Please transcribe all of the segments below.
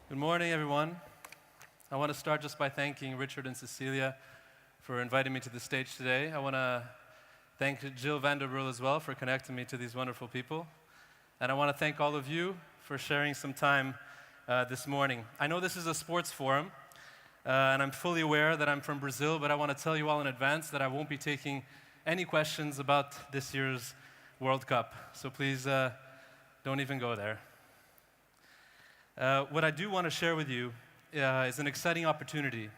Good morning, everyone. I want to start just by thanking Richard and Cecilia for inviting me to the stage today. I want to thank Jill Vanderbril as well for connecting me to these wonderful people. And I want to thank all of you for sharing some time this morning. I know this is a sports forum, and I'm fully aware that I'm from Brazil, but I want to tell you all in advance that I won't be taking any questions about this year's World Cup. So please don't even go there. What I do want to share with you is an exciting opportunity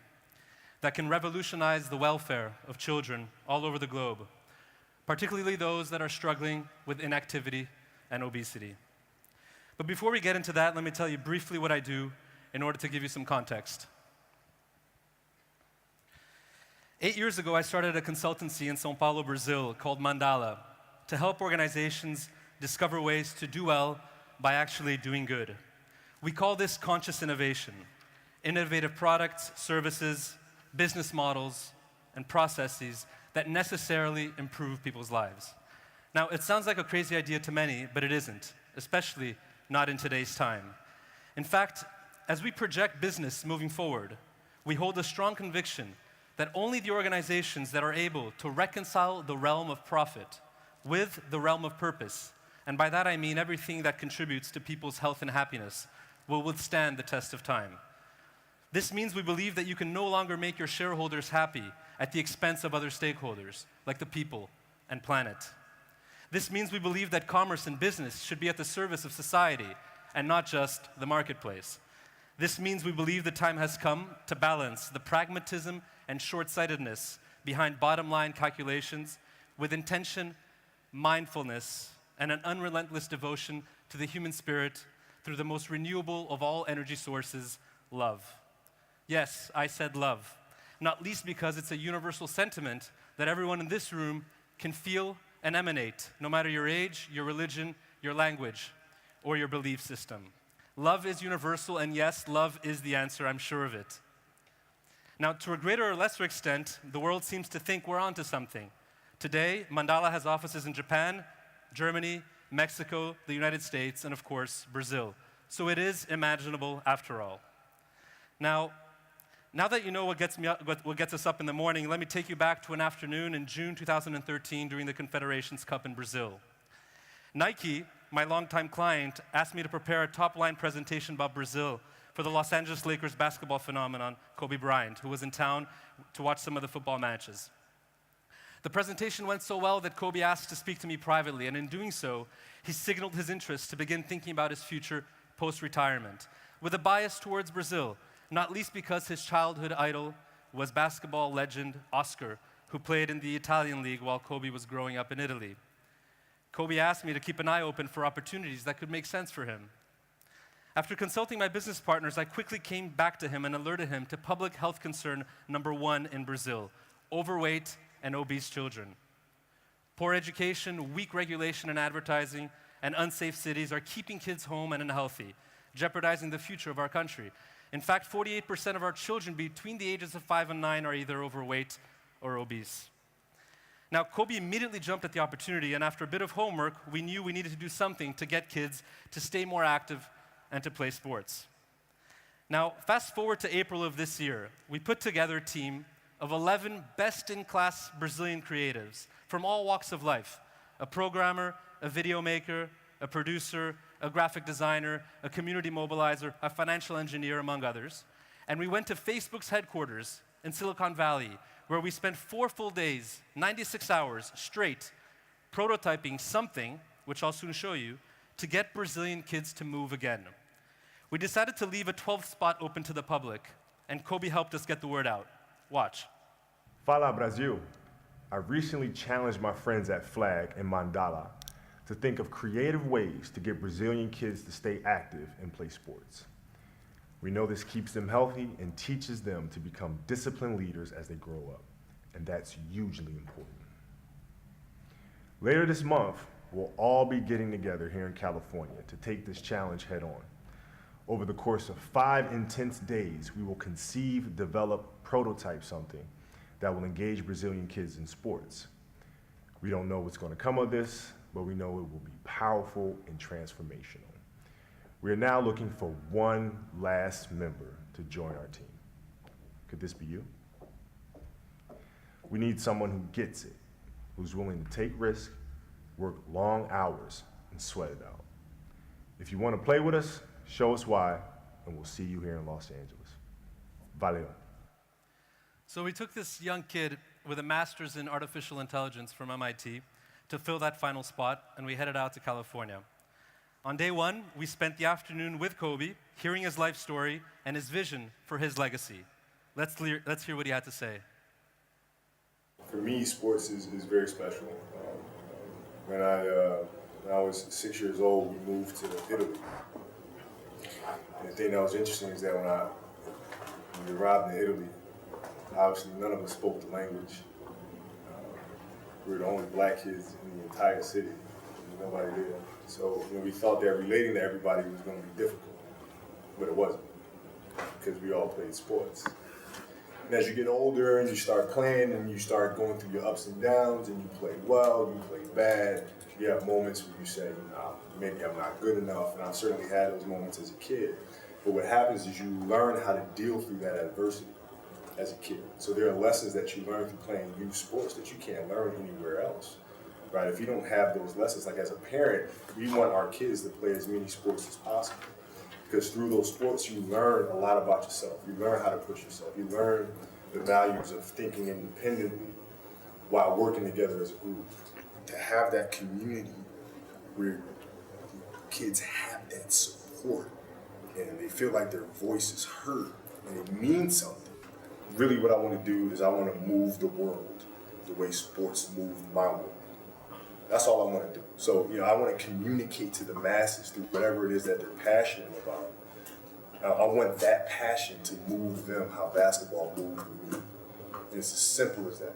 that can revolutionize the welfare of children all over the globe, particularly those that are struggling with inactivity and obesity. But before we get into that, let me tell you briefly what I do in order to give you some context. 8 years ago, I started a consultancy in São Paulo, Brazil, called MANDALAH, to help organizations discover ways to do well by actually doing good. We call this conscious innovation, innovative products, services, business models, and processes that necessarily improve people's lives. Now, it sounds like a crazy idea to many, but it isn't, especially not in today's time. In fact, as we project business moving forward, we hold a strong conviction that only the organizations that are able to reconcile the realm of profit with the realm of purpose, and by that I mean everything that contributes to people's health and happiness, will withstand the test of time. This means we believe that you can no longer make your shareholders happy at the expense of other stakeholders, like the people and planet. This means we believe that commerce and business should be at the service of society and not just the marketplace. This means we believe the time has come to balance the pragmatism and short-sightedness behind bottom-line calculations with intention, mindfulness, and an unrelentless devotion to the human spirit through the most renewable of all energy sources, love. Yes, I said love, not least because it's a universal sentiment that everyone in this room can feel and emanate, no matter your age, your religion, your language, or your belief system. Love is universal, and yes, love is the answer, I'm sure of it. Now, to a greater or lesser extent, the world seems to think we're onto something. Today, Mandalah has offices in Japan, Germany, Mexico, the United States, and of course, Brazil. So it is imaginable after all. Now that you know what gets us up in the morning, let me take you back to an afternoon in June 2013 during the Confederations Cup in Brazil. Nike, my longtime client, asked me to prepare a top-line presentation about Brazil for the Los Angeles Lakers basketball phenomenon, Kobe Bryant, who was in town to watch some of the football matches. The presentation went so well that Kobe asked to speak to me privately, and in doing so, he signaled his interest to begin thinking about his future post-retirement, with a bias towards Brazil, not least because his childhood idol was basketball legend Oscar, who played in the Italian league while Kobe was growing up in Italy. Kobe asked me to keep an eye open for opportunities that could make sense for him. After consulting my business partners, I quickly came back to him and alerted him to public health concern #1 in Brazil: overweight and obese children. Poor education, weak regulation and advertising, and unsafe cities are keeping kids home and unhealthy, jeopardizing the future of our country. In fact, 48% of our children between the ages of 5 and 9 are either overweight or obese. Now, Kobe immediately jumped at the opportunity, and after a bit of homework, we knew we needed to do something to get kids to stay more active and to play sports. Now, fast forward to April of this year, we put together a team of 11 best-in-class Brazilian creatives from all walks of life: a programmer, a video maker, a producer, a graphic designer, a community mobilizer, a financial engineer, among others. And we went to Facebook's headquarters in Silicon Valley, where we spent 4 full days, 96 hours straight, prototyping something, which I'll soon show you, to get Brazilian kids to move again. We decided to leave a 12th spot open to the public, and Kobe helped us get the word out. Watch. Fala Brasil. I recently challenged my friends at Flag and Mandalah to think of creative ways to get Brazilian kids to stay active and play sports. We know this keeps them healthy and teaches them to become disciplined leaders as they grow up, and that's hugely important. Later this month, we'll all be getting together here in California to take this challenge head on. Over the course of 5 intense days, we will conceive, develop, prototype something that will engage Brazilian kids in sports. We don't know what's going to come of this, but we know it will be powerful and transformational. We are now looking for one last member to join our team. Could this be you? We need someone who gets it, who's willing to take risks, work long hours, and sweat it out. If you want to play with us, show us why, and we'll see you here in Los Angeles. Valeu. So we took this young kid with a master's in artificial intelligence from MIT to fill that final spot, and we headed out to California. On day one, we spent the afternoon with Kobe, hearing his life story and his vision for his legacy. Let's hear what he had to say. For me, sports is very special. When I was 6 years old, we moved to Italy. And the thing that was interesting is that when we arrived in Italy, obviously none of us spoke the language. We were the only black kids in the entire city. There was nobody there. So we thought that relating to everybody was going to be difficult, but it wasn't, because we all played sports. And as you get older and you start playing and you start going through your ups and downs and you play well, you play bad, you have moments where you say, nah, maybe I'm not good enough, and I've certainly had those moments as a kid. But what happens is you learn how to deal through that adversity as a kid. So there are lessons that you learn through playing youth sports that you can't learn anywhere else, right? If you don't have those lessons, like as a parent, we want our kids to play as many sports as possible. Because through those sports, you learn a lot about yourself. You learn how to push yourself. You learn the values of thinking independently while working together as a group. To have that community where kids have that support and they feel like their voice is heard and it means something. Really what I want to do is I want to move the world the way sports move my world. That's all I want to do. So, I want to communicate to the masses through whatever it is that they're passionate about. I want that passion to move them how basketball moved me. And it's as simple as that.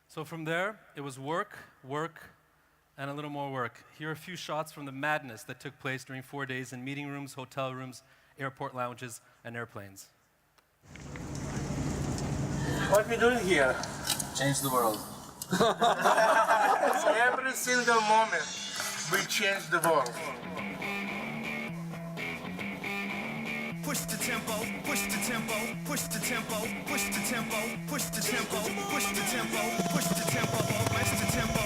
So from there, it was work, and a little more work. Here are a few shots from the madness that took place during 4 days in meeting rooms, hotel rooms, airport lounges, and airplanes. What we doing here? Change the world. Every single moment, we change the world. Push the tempo, push the tempo, push the tempo, push the tempo, push the tempo, push the tempo, push the tempo, push the tempo.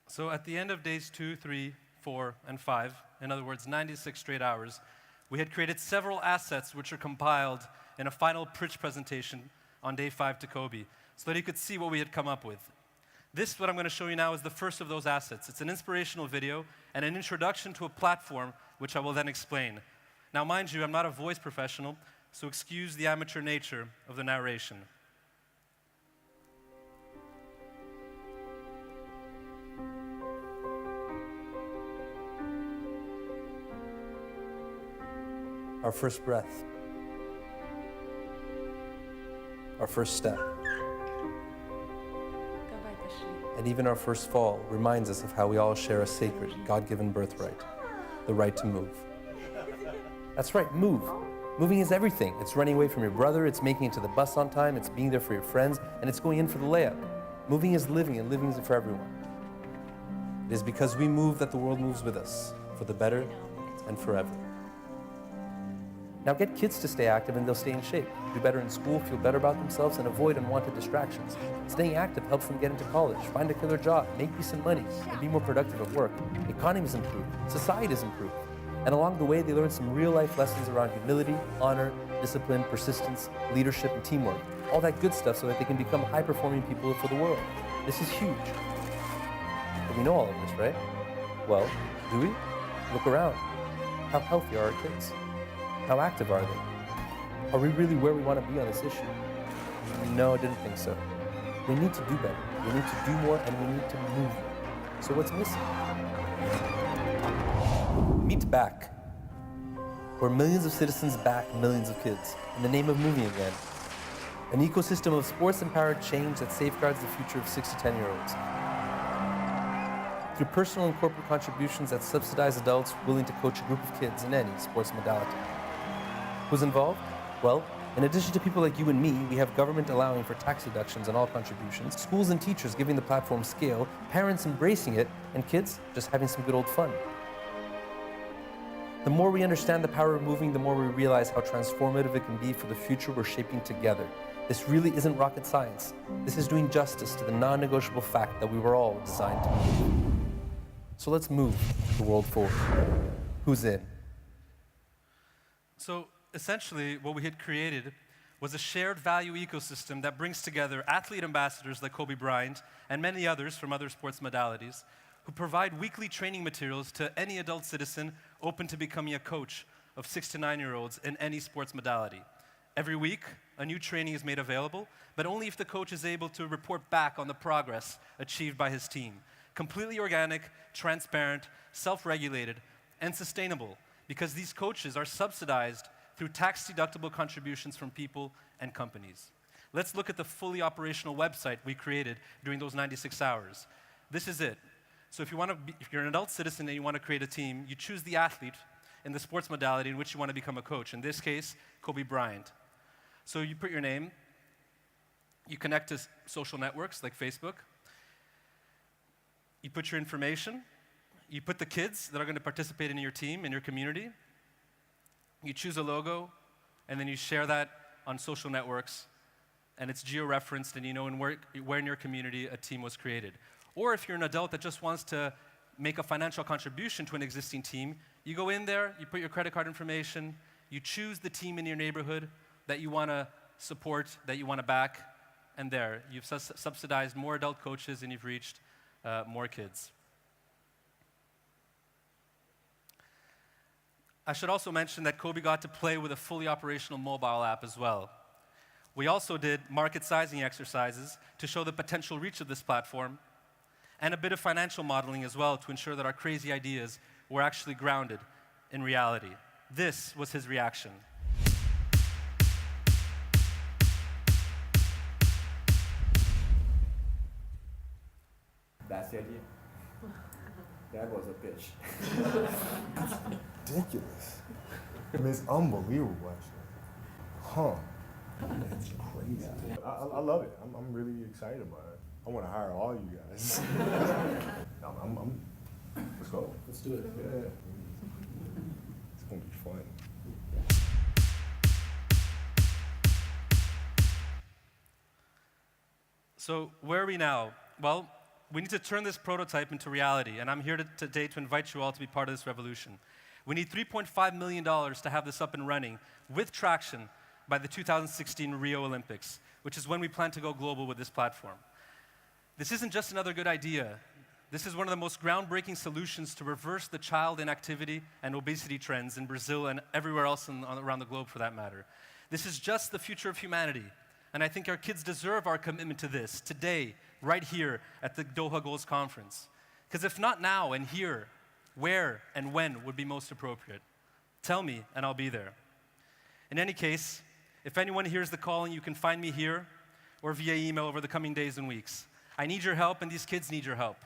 So at the end of days 2, 3, 4, and 5, in other words, 96 straight hours, we had created several assets which are compiled in a final pitch presentation on day 5 to Kobe, so that he could see what we had come up with. This, what I'm going to show you now, is the first of those assets. It's an inspirational video and an introduction to a platform, which I will then explain. Now, mind you, I'm not a voice professional, so excuse the amateur nature of the narration. Our first breath, our first step, and even our first fall reminds us of how we all share a sacred, God-given birthright, the right to move. That's right, move. Moving is everything. It's running away from your brother, it's making it to the bus on time, it's being there for your friends, and it's going in for the layup. Moving is living, and living is for everyone. It is because we move that the world moves with us, for the better and forever. Now get kids to stay active and they'll stay in shape, do better in school, feel better about themselves, and avoid unwanted distractions. Staying active helps them get into college, find a killer job, make decent money, and be more productive at work. Economies improve, societies improve. And along the way, they learn some real-life lessons around humility, honor, discipline, persistence, leadership, and teamwork. All that good stuff so that they can become high-performing people for the world. This is huge. But we know all of this, right? Well, do we? Look around. How healthy are our kids? How active are they? Are we really where we want to be on this issue? No, I didn't think so. We need to do better. We need to do more, and we need to move more. So what's missing? Meet Back, where millions of citizens back millions of kids in the name of moving again. An ecosystem of sports-empowered change that safeguards the future of 6 to 10-year-olds. Through personal and corporate contributions that subsidize adults willing to coach a group of kids in any sports modality. Who's involved? Well, in addition to people like you and me, we have government allowing for tax deductions on all contributions, schools and teachers giving the platform scale, parents embracing it, and kids just having some good old fun. The more we understand the power of moving, the more we realize how transformative it can be for the future we're shaping together. This really isn't rocket science. This is doing justice to the non-negotiable fact that we were all designed to move. So let's move the world forward. Who's in? So essentially, what we had created was a shared value ecosystem that brings together athlete ambassadors like Kobe Bryant and many others from other sports modalities who provide weekly training materials to any adult citizen open to becoming a coach of 6 to 9-year-olds in any sports modality. Every week, a new training is made available, but only if the coach is able to report back on the progress achieved by his team. Completely organic, transparent, self-regulated, and sustainable, because these coaches are subsidized through tax-deductible contributions from people and companies. Let's look at the fully operational website we created during those 96 hours. This is it. So if you're an adult citizen and you want to create a team, you choose the athlete in the sports modality in which you want to become a coach. In this case, Kobe Bryant. So you put your name, you connect to social networks like Facebook, you put your information, you put the kids that are going to participate in your team, in your community, you choose a logo, and then you share that on social networks, and it's geo-referenced, and you know where in your community a team was created. Or if you're an adult that just wants to make a financial contribution to an existing team, you go in there, you put your credit card information, you choose the team in your neighborhood that you want to support, that you want to back, and there, you've subsidized more adult coaches and you've reached more kids. I should also mention that Kobe got to play with a fully operational mobile app as well. We also did market sizing exercises to show the potential reach of this platform, and a bit of financial modeling as well to ensure that our crazy ideas were actually grounded in reality. This was his reaction. That's the idea. That was a pitch. Ridiculous. I mean, it's unbelievable, actually. Huh. That's crazy. I love it. I'm really excited about it. I want to hire all you guys. Let's go. Let's do it. Yeah. It's going to be fun. So where are we now? Well, we need to turn this prototype into reality, and I'm here today to invite you all to be part of this revolution. We need $3.5 million to have this up and running with traction by the 2016 Rio Olympics, which is when we plan to go global with this platform. This isn't just another good idea. This is one of the most groundbreaking solutions to reverse the child inactivity and obesity trends in Brazil and everywhere else around the globe for that matter. This is just the future of humanity. And I think our kids deserve our commitment to this today, right here at the Doha Goals Conference. Because if not now and here, where and when would be most appropriate? Tell me and I'll be there. In any case, if anyone hears the calling, you can find me here or via email over the coming days and weeks. I need your help, and these kids need your help.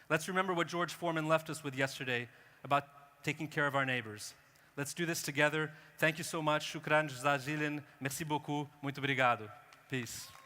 Let's remember what George Foreman left us with yesterday about taking care of our neighbors. Let's do this together. Thank you so much. Shukran jazilan. Merci beaucoup. Muito obrigado. Peace.